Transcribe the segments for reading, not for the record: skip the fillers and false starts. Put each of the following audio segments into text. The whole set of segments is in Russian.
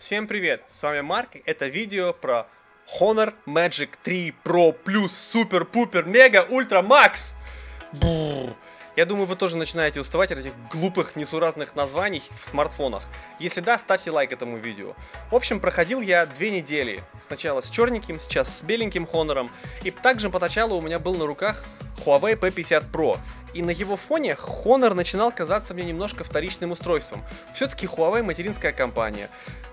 Всем привет, с вами Марк, это видео про Honor Magic 3 Pro Plus Super Pupер Mega Ultra Max. Я думаю, вы тоже начинаете уставать от этих глупых, несуразных названий в смартфонах. Если да, ставьте лайк этому видео. В общем, проходил я 2 недели. Сначала с черненьким, сейчас с беленьким Honor. И также поначалу у меня был на руках Huawei P50 Pro. И на его фоне Honor начинал казаться мне немножко вторичным устройством. Все-таки Huawei материнская компания.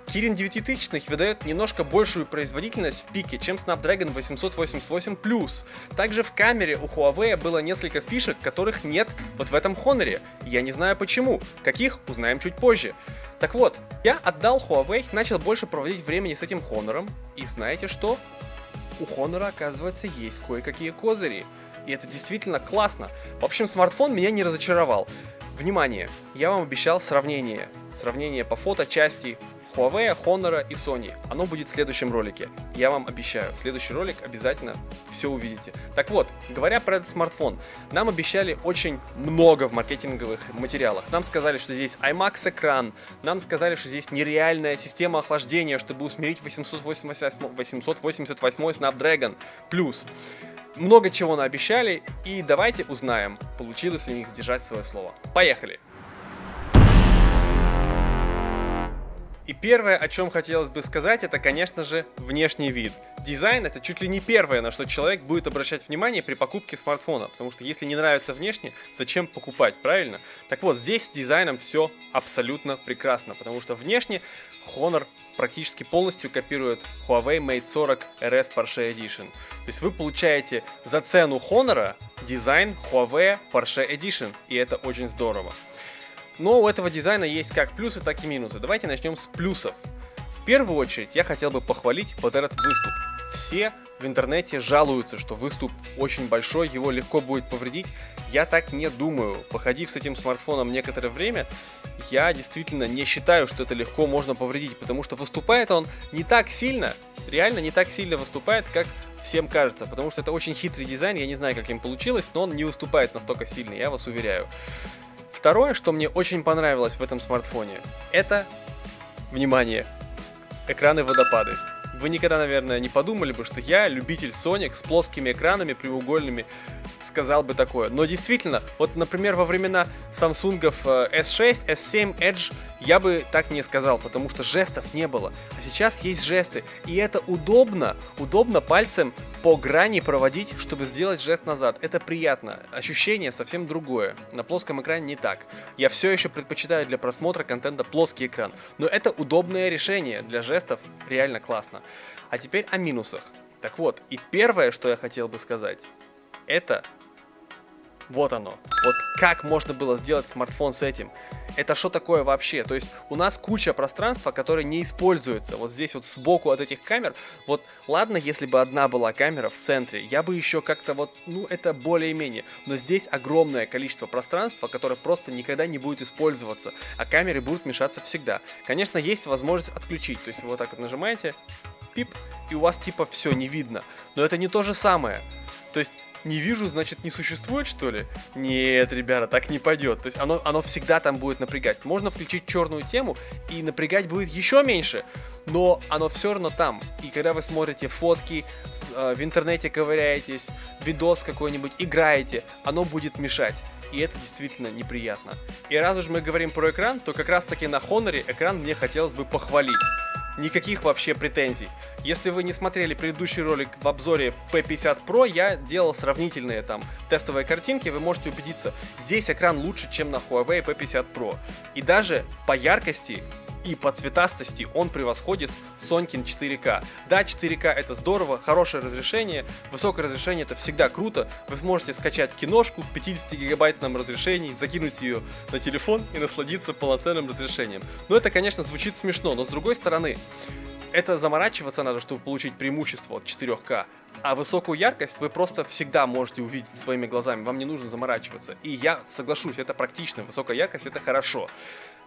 Kirin 9000 выдает немножко большую производительность в пике, чем Snapdragon 888 Plus. Также в камере у Huawei было несколько фишек, которых нет вот в этом Honor. Я не знаю почему. Каких, узнаем чуть позже. Так вот, я отдал Huawei, начал больше проводить времени с этим Honor. И знаете что? У Honor, оказывается, есть кое-какие козыри. И это действительно классно. В общем, смартфон меня не разочаровал. Внимание, я вам обещал сравнение. Сравнение по фоточасти Huawei, Honor и Sony. Оно будет в следующем ролике. Я вам обещаю. Следующий ролик обязательно все увидите. Так вот, говоря про этот смартфон, нам обещали очень много в маркетинговых материалах. Нам сказали, что здесь IMAX экран. Нам сказали, что здесь нереальная система охлаждения, чтобы усмирить 888 Snapdragon Plus. Много чего наобещали, и давайте узнаем, получилось ли у них сдержать свое слово. Поехали! И первое, о чем хотелось бы сказать, это, конечно же, внешний вид. Дизайн — это чуть ли не первое, на что человек будет обращать внимание при покупке смартфона, потому что если не нравится внешне, зачем покупать, правильно? Так вот, здесь с дизайном все абсолютно прекрасно, потому что внешне Honor практически полностью копирует Huawei Mate 40 RS Porsche Edition. То есть вы получаете за цену Honor дизайн Huawei Porsche Edition, и это очень здорово. Но у этого дизайна есть как плюсы, так и минусы. Давайте начнем с плюсов. В первую очередь я хотел бы похвалить вот этот выступ. Все в интернете жалуются, что выступ очень большой, его легко будет повредить. Я так не думаю. Походив с этим смартфоном некоторое время, я действительно не считаю, что это легко можно повредить, потому что выступает он не так сильно, реально не так сильно выступает, как всем кажется, потому что это очень хитрый дизайн, я не знаю, как им получилось, но он не выступает настолько сильно, я вас уверяю. Второе, что мне очень понравилось в этом смартфоне, это, внимание, экраны-водопады. Вы никогда, наверное, не подумали бы, что я, любитель Sonic с плоскими экранами прямоугольными, сказал бы такое. Но действительно, вот, например, во времена Samsung'ов S6, S7, Edge я бы так не сказал, потому что жестов не было. А сейчас есть жесты, и это удобно. Удобно пальцем по грани проводить, чтобы сделать жест назад. Это приятно. Ощущение совсем другое. На плоском экране не так. Я все еще предпочитаю для просмотра контента плоский экран. Но это удобное решение. Для жестов реально классно. А теперь о минусах. Так вот, и первое, что я хотел бы сказать, это вот оно. Вот как можно было сделать смартфон с этим? Это что такое вообще? То есть у нас куча пространства, которое не используется. Вот здесь вот сбоку от этих камер. Вот ладно, если бы одна была камера в центре, я бы еще как-то вот, ну это более-менее. Но здесь огромное количество пространства, которое просто никогда не будет использоваться. А камеры будут мешаться всегда. Конечно, есть возможность отключить. То есть вы вот так вот нажимаете, пип, и у вас типа все не видно. Но это не то же самое. То есть не вижу, значит не существует, что ли? Нет, ребята, так не пойдет. То есть оно всегда там будет напрягать. Можно включить черную тему, и напрягать будет еще меньше, но оно все равно там. И когда вы смотрите фотки, в интернете ковыряетесь, видос какой-нибудь, играете, оно будет мешать. И это действительно неприятно. И раз уж мы говорим про экран, то как раз таки на Honor экран мне хотелось бы похвалить. Никаких вообще претензий. Если вы не смотрели предыдущий ролик в обзоре P50 Pro, я делал сравнительные там тестовые картинки, вы можете убедиться, здесь экран лучше, чем на Huawei P50 Pro. И даже по яркости и по цветастости он превосходит Сонькин 4К. Да, 4К это здорово, хорошее разрешение, высокое разрешение это всегда круто. Вы сможете скачать киношку в 50-гигабайтном разрешении, закинуть ее на телефон и насладиться полноценным разрешением. Но это, конечно, звучит смешно, но с другой стороны, это заморачиваться надо, чтобы получить преимущество от 4К. А высокую яркость вы просто всегда можете увидеть своими глазами, вам не нужно заморачиваться. И я соглашусь, это практично, высокая яркость это хорошо.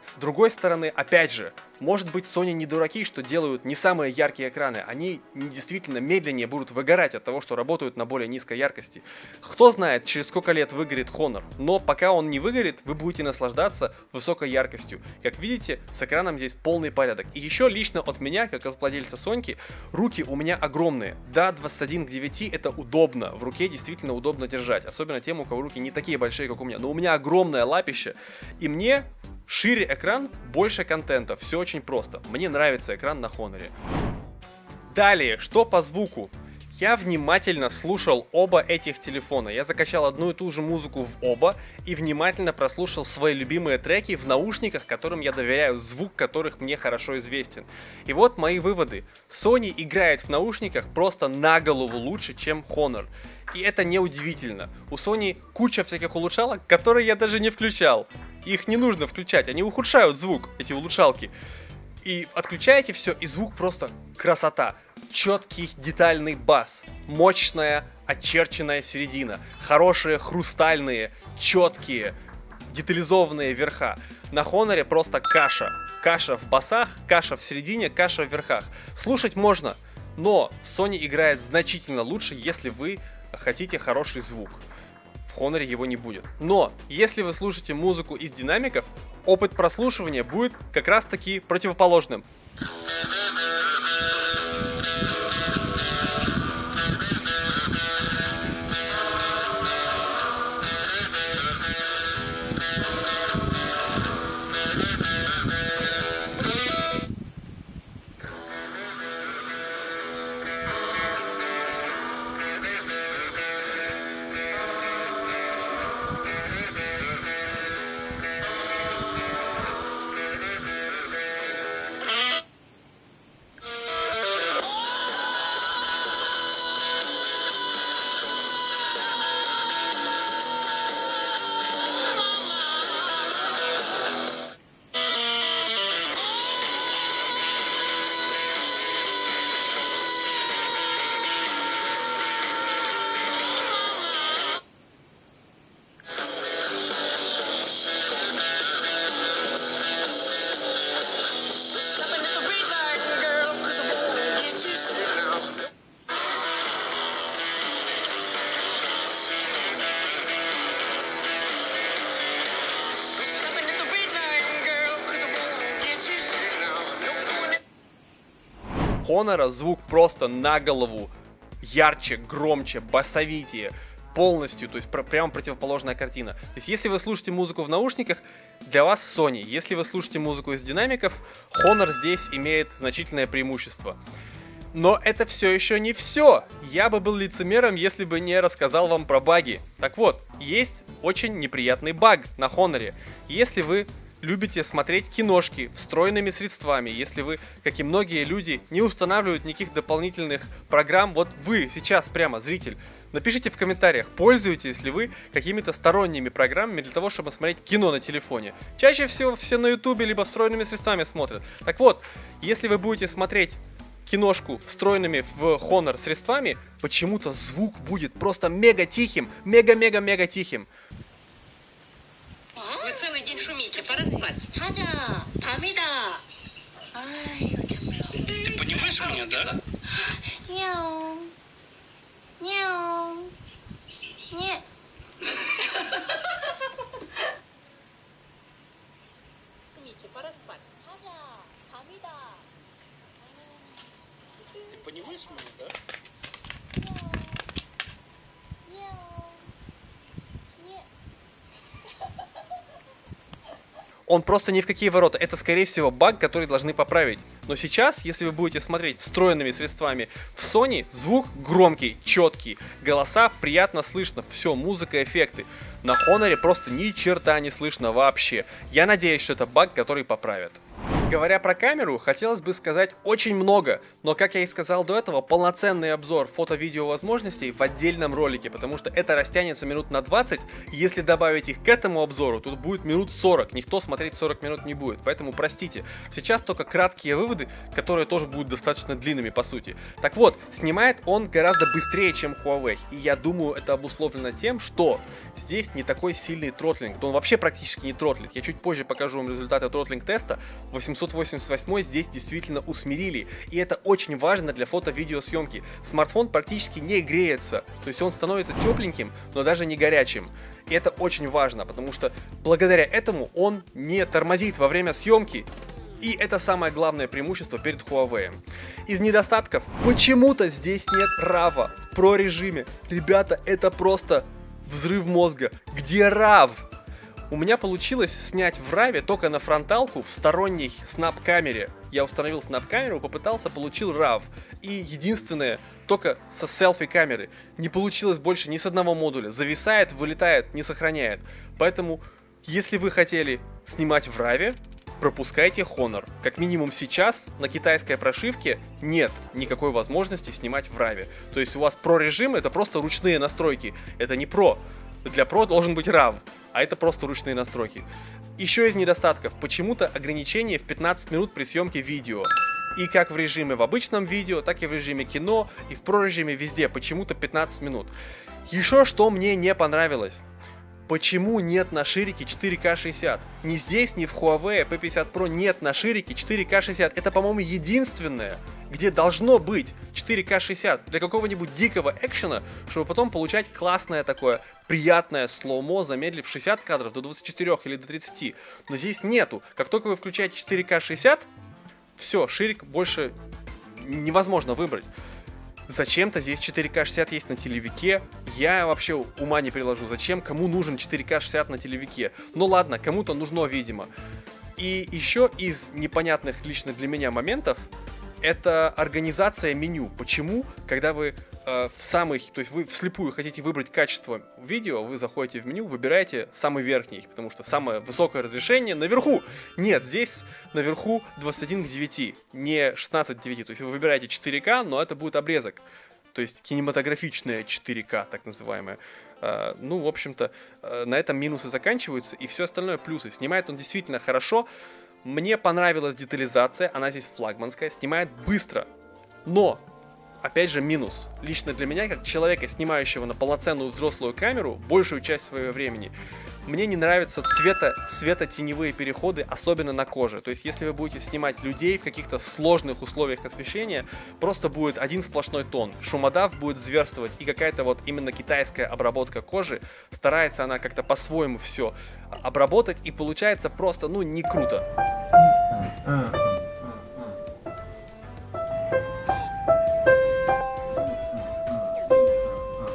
С другой стороны, опять же, может быть, Sony не дураки, что делают не самые яркие экраны. Они действительно медленнее будут выгорать от того, что работают на более низкой яркости. Кто знает, через сколько лет выгорит Honor. Но пока он не выгорит, вы будете наслаждаться высокой яркостью. Как видите, с экраном здесь полный порядок. И еще лично от меня, как от владельца Соньки, руки у меня огромные. Да, 21:9 это удобно. В руке действительно удобно держать. Особенно тем, у кого руки не такие большие, как у меня. Но у меня огромное лапище. И мне шире экран, больше контента. Все очень просто. Мне нравится экран на Honor. Далее, что по звуку? Я внимательно слушал оба этих телефона. Я закачал одну и ту же музыку в оба и внимательно прослушал свои любимые треки в наушниках, которым я доверяю, звук которых мне хорошо известен. И вот мои выводы. Sony играет в наушниках просто на голову лучше, чем Honor. И это неудивительно. У Sony куча всяких улучшалок, которые я даже не включал. Их не нужно включать, они ухудшают звук, эти улучшалки. И отключаете все, и звук просто красота. Четкий детальный бас, мощная очерченная середина, хорошие хрустальные, четкие, детализованные верха. На Honor просто каша. Каша в басах, каша в середине, каша в верхах. Слушать можно, но Sony играет значительно лучше, если вы хотите хороший звук. В Honor его не будет. Но если вы слушаете музыку из динамиков, опыт прослушивания будет как раз таки противоположным. Honor звук просто на голову ярче, громче, басовитее, полностью, то есть прямо противоположная картина. То есть если вы слушаете музыку в наушниках, для вас Sony. Если вы слушаете музыку из динамиков, Honor здесь имеет значительное преимущество. Но это все еще не все. Я бы был лицемером, если бы не рассказал вам про баги. Так вот, есть очень неприятный баг на Honor. Если вы любите смотреть киношки встроенными средствами, если вы, как и многие люди, не устанавливают никаких дополнительных программ, вот вы сейчас прямо, зритель, напишите в комментариях, пользуетесь ли вы какими-то сторонними программами для того, чтобы смотреть кино на телефоне. Чаще всего все на ютубе либо встроенными средствами смотрят. Так вот, если вы будете смотреть киношку встроенными в Honor средствами, почему-то звук будет просто мега тихим, мега-мега-мега тихим. Вы целый день шумите, пора спать. Ты понимаешь меня, да? Мяу. Мяу. Нет. Шумите, пора спать. Ты понимаешь меня, да? Он просто ни в какие ворота. Это, скорее всего, баг, который должны поправить. Но сейчас, если вы будете смотреть встроенными средствами в Sony, звук громкий, четкий, голоса приятно слышно, все, музыка, эффекты. На Honor просто ни черта не слышно вообще. Я надеюсь, что это баг, который поправят. Говоря про камеру, хотелось бы сказать очень много, но, как я и сказал до этого, полноценный обзор фото-видео возможностей в отдельном ролике, потому что это растянется минут на 20, и если добавить их к этому обзору, то будет минут 40, никто смотреть 40 минут не будет, поэтому простите. Сейчас только краткие выводы, которые тоже будут достаточно длинными по сути. Так вот, снимает он гораздо быстрее, чем Huawei, и я думаю, это обусловлено тем, что здесь не такой сильный тротлинг, он вообще практически не тротлит. Я чуть позже покажу вам результаты тротлинг-теста. 888 здесь действительно усмирили, и это очень важно для фото-видеосъемки. Смартфон практически не греется, то есть он становится тепленьким, но даже не горячим. И это очень важно, потому что благодаря этому он не тормозит во время съемки. И это самое главное преимущество перед Huawei. Из недостатков, почему-то здесь нет RAW в Pro режиме. Ребята, это просто взрыв мозга. Где RAW? У меня получилось снять в RAW только на фронталку в сторонней снап-камере. Я установил снап-камеру, попытался, получил RAW. И единственное, только со селфи-камеры. Не получилось больше ни с одного модуля. Зависает, вылетает, не сохраняет. Поэтому, если вы хотели снимать в RAW, пропускайте Honor. Как минимум сейчас на китайской прошивке нет никакой возможности снимать в RAW. То есть у вас Pro режим это просто ручные настройки. Это не Pro. Для Pro должен быть RAW, а это просто ручные настройки. Еще из недостатков. Почему-то ограничение в 15 минут при съемке видео. И как в режиме в обычном видео, так и в режиме кино, и в Pro режиме везде. Почему-то 15 минут. Еще что мне не понравилось. Почему нет на ширике 4К 60? Ни здесь, ни в Huawei P50 Pro нет на ширике 4К 60. Это, по-моему, единственное, где должно быть 4К 60 для какого-нибудь дикого экшена, чтобы потом получать классное такое, приятное слоумо, замедлив 60 кадров до 24 или до 30. Но здесь нету. Как только вы включаете 4К 60, все, ширик больше невозможно выбрать. Зачем-то здесь 4К 60 есть на телевике. Я вообще ума не приложу. Зачем? Кому нужен 4К 60 на телевике? Ну ладно, кому-то нужно, видимо. И еще из непонятных лично для меня моментов это организация меню. Почему, когда вы то есть вы вслепую хотите выбрать качество видео, вы заходите в меню, выбираете самый верхний, потому что самое высокое разрешение наверху. Нет, здесь наверху 21:9, не 16:9. То есть вы выбираете 4К, но это будет обрезок. То есть кинематографичная 4К, так называемая. Ну, в общем-то, на этом минусы заканчиваются, и все остальное плюсы. Снимает он действительно хорошо. Мне понравилась детализация, она здесь флагманская, снимает быстро. Но, опять же, минус. Лично для меня, как человека, снимающего на полноценную взрослую камеру, большую часть своего времени, мне не нравятся цветотеневые переходы, особенно на коже. То есть, если вы будете снимать людей в каких-то сложных условиях освещения, просто будет один сплошной тон. Шумодав будет зверствовать, и какая-то вот именно китайская обработка кожи, старается она как-то по-своему все обработать, и получается просто, ну, не круто.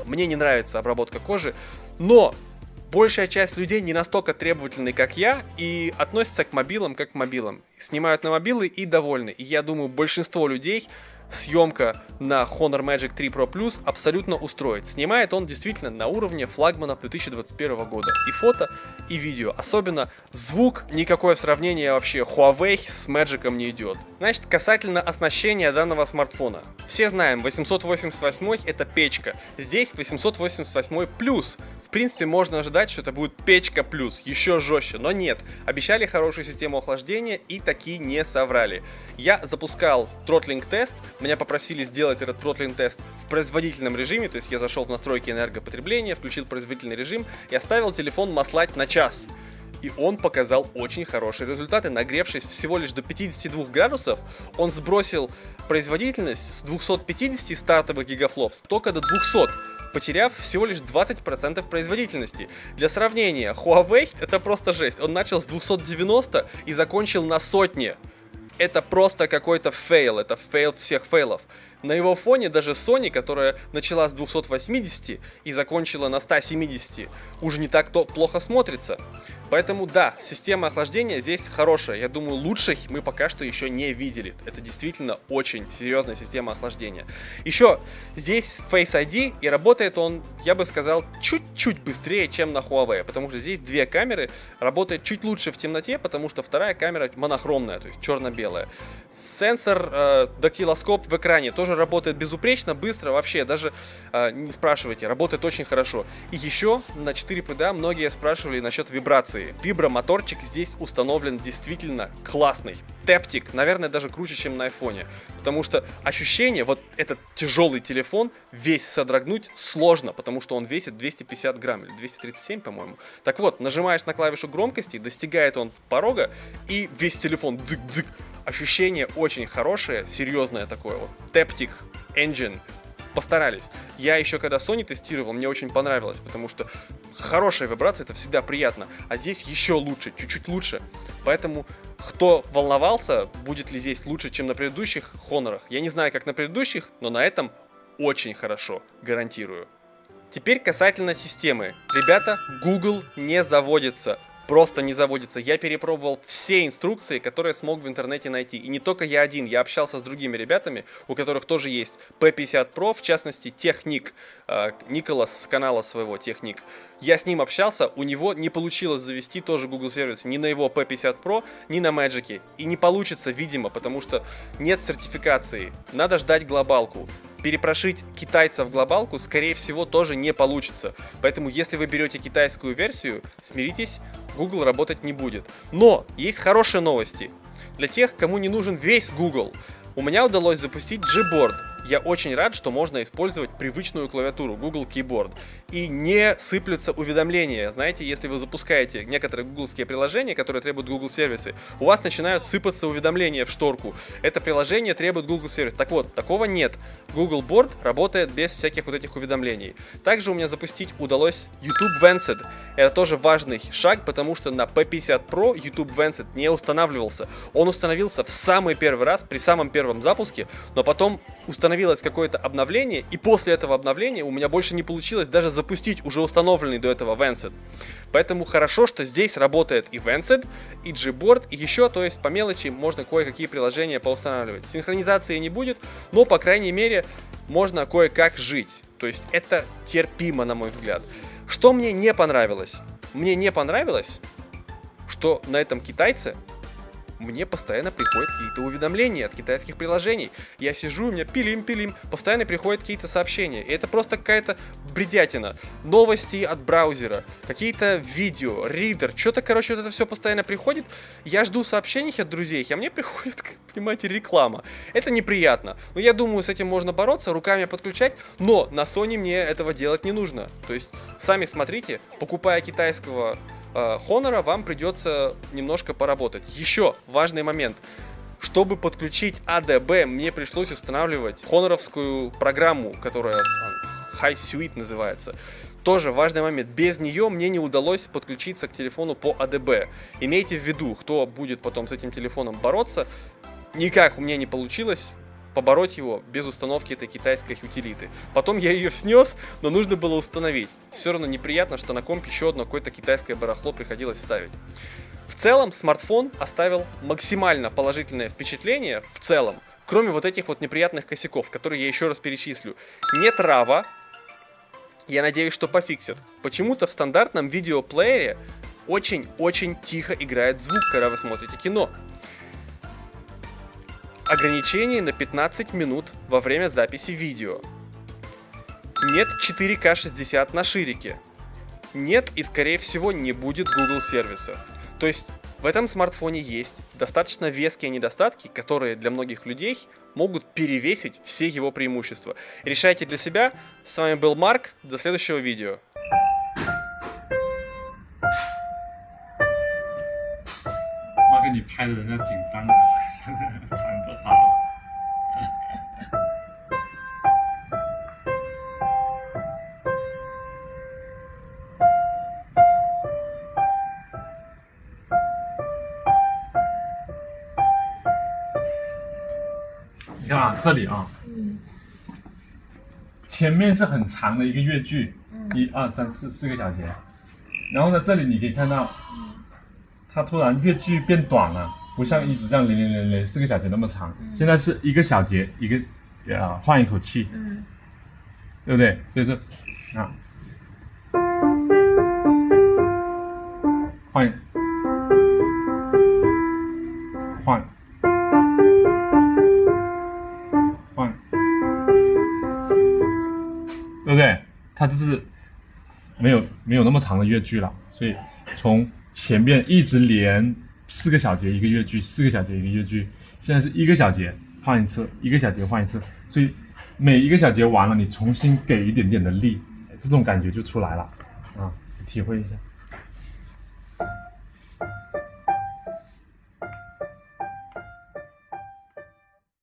Мне не нравится обработка кожи, но большая часть людей не настолько требовательны, как я, и относятся к мобилам как к мобилам. Снимают на мобилы и довольны. И я думаю, большинство людей съемка на Honor Magic 3 Pro Plus абсолютно устроит. Снимает он действительно на уровне флагманов 2021 года. И фото, и видео. Особенно звук, никакое сравнение вообще Huawei с Magic не идет. Значит, касательно оснащения данного смартфона. Все знаем, 888 это печка. Здесь 888 Plus. В принципе, можно ожидать, что это будет печка плюс, еще жестче, но нет. Обещали хорошую систему охлаждения и таки не соврали. Я запускал тротлинг-тест, меня попросили сделать этот тротлинг-тест в производительном режиме, то есть я зашел в настройки энергопотребления, включил производительный режим и оставил телефон маслать на час. И он показал очень хорошие результаты. Нагревшись всего лишь до 52 градусов, он сбросил производительность с 250 стартовых гигафлопс только до 200, потеряв всего лишь 20% производительности. Для сравнения, Huawei это просто жесть. Он начал с 290 и закончил на 100. это просто какой-то фейл, это фейл всех фейлов. На его фоне даже Sony, которая начала с 280 и закончила на 170, уже не так плохо смотрится. Поэтому да, система охлаждения здесь хорошая. Я думаю, лучшей мы пока что еще не видели. Это действительно очень серьезная система охлаждения. Еще здесь Face ID, и работает он, я бы сказал, чуть-чуть быстрее, чем на Huawei. Потому что здесь две камеры, работает чуть лучше в темноте, потому что вторая камера монохромная, то есть черно-белая. Сенсор, дактилоскоп в экране тоже работает безупречно, быстро, вообще даже не спрашивайте, работает очень хорошо. И еще на 4PDA многие спрашивали насчет вибрации. Вибромоторчик здесь установлен действительно классный. Тептик, наверное, даже круче, чем на айфоне. Потому что ощущение, вот этот тяжелый телефон весь содрогнуть сложно, потому что он весит 250 грамм или 237, по-моему. Так вот, нажимаешь на клавишу громкости, достигает он порога, и весь телефон дзык-дзык. Ощущение очень хорошее, серьезное такое вот. Taptic Engine. Постарались. Я еще когда Sony тестировал, мне очень понравилось, потому что хорошая вибрация, это всегда приятно. А здесь еще лучше, чуть-чуть лучше. Поэтому, кто волновался, будет ли здесь лучше, чем на предыдущих Honor'ах, я не знаю, как на предыдущих, но на этом очень хорошо, гарантирую. Теперь касательно системы. Ребята, Google не заводится. Просто не заводится. Я перепробовал все инструкции, которые смог в интернете найти. И не только я один, я общался с другими ребятами, у которых тоже есть P50 Pro, в частности, Техник, Николас с канала своего Техник. Я с ним общался, у него не получилось завести тоже Google сервис ни на его P50 Pro, ни на Magic. И не получится, видимо, потому что нет сертификации. Надо ждать глобалку. Перепрошить китайца в глобалку, скорее всего, тоже не получится. Поэтому, если вы берете китайскую версию, смиритесь, Google работать не будет. Но есть хорошие новости. Для тех, кому не нужен весь Google, у меня удалось запустить Gboard. Я очень рад, что можно использовать привычную клавиатуру Google Keyboard. И не сыплются уведомления. Знаете, если вы запускаете некоторые гугловские приложения, которые требуют Google сервисы, у вас начинают сыпаться уведомления в шторку. Это приложение требует Google сервис. Так вот, такого нет. Google Board работает без всяких вот этих уведомлений. Также у меня запустить удалось YouTube Vanced. Это тоже важный шаг, потому что на P50 Pro YouTube Vanced не устанавливался. Он установился в самый первый раз, при самом первом запуске, но потом установилось какое-то обновление, и после этого обновления у меня больше не получилось даже запустить уже установленный до этого Vanced. Поэтому хорошо, что здесь работает и Vanced, и Gboard, и еще, то есть по мелочи можно кое-какие приложения поустанавливать. Синхронизации не будет, но, по крайней мере, можно кое-как жить. То есть это терпимо, на мой взгляд. Что мне не понравилось? Мне не понравилось, что на этом китайце мне постоянно приходят какие-то уведомления от китайских приложений. Я сижу, у меня пилим, постоянно приходят какие-то сообщения. И это просто какая-то бредятина. Новости от браузера, какие-то видео, ридер, что-то, короче, вот это все постоянно приходит. Я жду сообщений от друзей, а мне приходит, понимаете, реклама. Это неприятно. Но я думаю, с этим можно бороться, руками подключать, но на Sony мне этого делать не нужно. То есть, сами смотрите, покупая китайского Honor, вам придется немножко поработать. Еще важный момент. Чтобы подключить ADB, мне пришлось устанавливать хоноровскую программу, которая High Suite называется. Тоже важный момент. Без нее мне не удалось подключиться к телефону по ADB. Имейте в виду, кто будет потом с этим телефоном бороться. Никак у меня не получилось побороть его без установки этой китайской утилиты. Потом я ее снес, но нужно было установить. Все равно неприятно, что на комп еще одно какое-то китайское барахло приходилось ставить. В целом, смартфон оставил максимально положительное впечатление, в целом, кроме вот этих вот неприятных косяков, которые я еще раз перечислю. Нет RAW, я надеюсь, что пофиксят. Почему-то в стандартном видеоплеере очень-очень тихо играет звук, когда вы смотрите кино. Ограничение на 15 минут во время записи видео. Нет 4К 60 на ширике. Нет и, скорее всего, не будет Google сервисов. То есть в этом смартфоне есть достаточно веские недостатки, которые для многих людей могут перевесить все его преимущества. Решайте для себя. С вами был Марк. До следующего видео. 妈给你拍的人家紧张了，谈不好。看啊，这里啊，前面是很长的一个乐句，1、2、3、4个小节，然后呢，这里你可以看到，它突然乐句变短了，不像一直这样连4个小节那么长，现在是1个小节一个换一口气，对不对？所以是啊，换。对不对？它就是没有那么长的乐句了，所以从前面一直连4个小节一个乐句，4个小节一个乐句，现在是1个小节换一次，1个小节换一次，所以每1个小节完了，你重新给一点点的力，这种感觉就出来了啊，体会一下。